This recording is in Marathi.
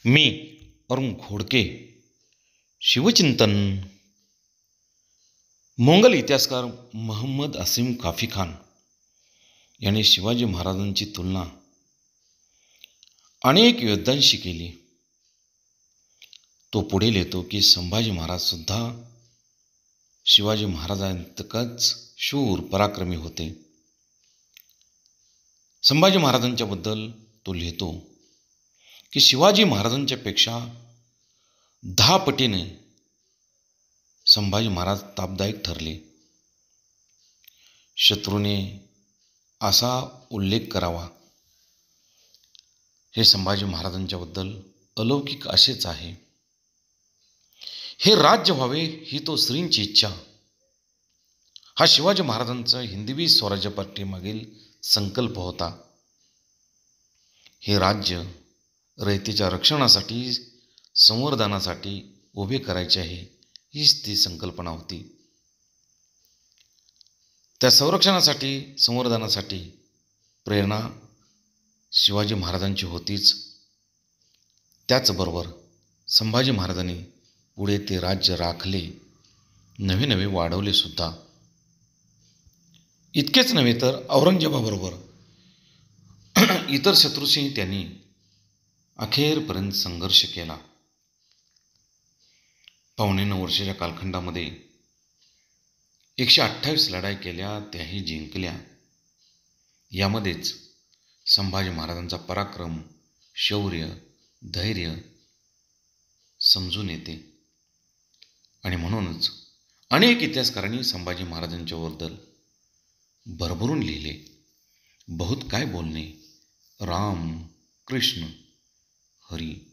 मी अरुण खोडके. शिवचिंतन. मोंगल इतिहासकार महम्मद असीम काफी खान याने शिवाजी महाराजांची तुलना अनेक योद्ध्यांशी केली. तो पुढे लिहितो की संभाजी महाराज सुद्धा शिवाजी महाराजांतकच शूर पराक्रमी होते. संभाजी महाराजांच्या बद्दल तो लिहितो की शिवाजी महाराजांच्या पेक्षा 10 पटीने संभाजी महाराज तापदायक ठरले. शत्रूने असा उल्लेख करावा हे संभाजी महाराजांच्या बद्दल अलौकिक असेच आहे. हे राज्य व्हावे ही तो श्रींची इच्छा. हा शिवाजी महाराजांचा हिंदवी स्वराज्य पाठीमागील संकल्प होता. हे राज्य रयतेच्या रक्षणासाठी संवर्धनासाठी उभे करायचे आहे हीच ती संकल्पना होती. त्या संरक्षणासाठी संवर्धनासाठी प्रेरणा शिवाजी महाराजांची होतीच. त्याचबरोबर संभाजी महाराजांनी पुढे ते राज्य राखले, नवे नवे वाढवले सुद्धा. इतकेच नव्हे तर औरंगजेबाबरोबर इतर शत्रूशी त्यांनी अखेरपर्यंत संघर्ष केला. 9.25 वर्षाच्या कालखंडामध्ये 128 लढाई केल्या, त्याही जिंकल्या. यामध्येच संभाजी महाराजांचा पराक्रम, शौर्य, धैर्य समजून येते. आणि म्हणूनच अनेक इतिहासकारांनी संभाजी महाराजांच्याबद्दल भरभरून लिहिले. बहुत काय बोलणे. राम, कृष्ण, हरी.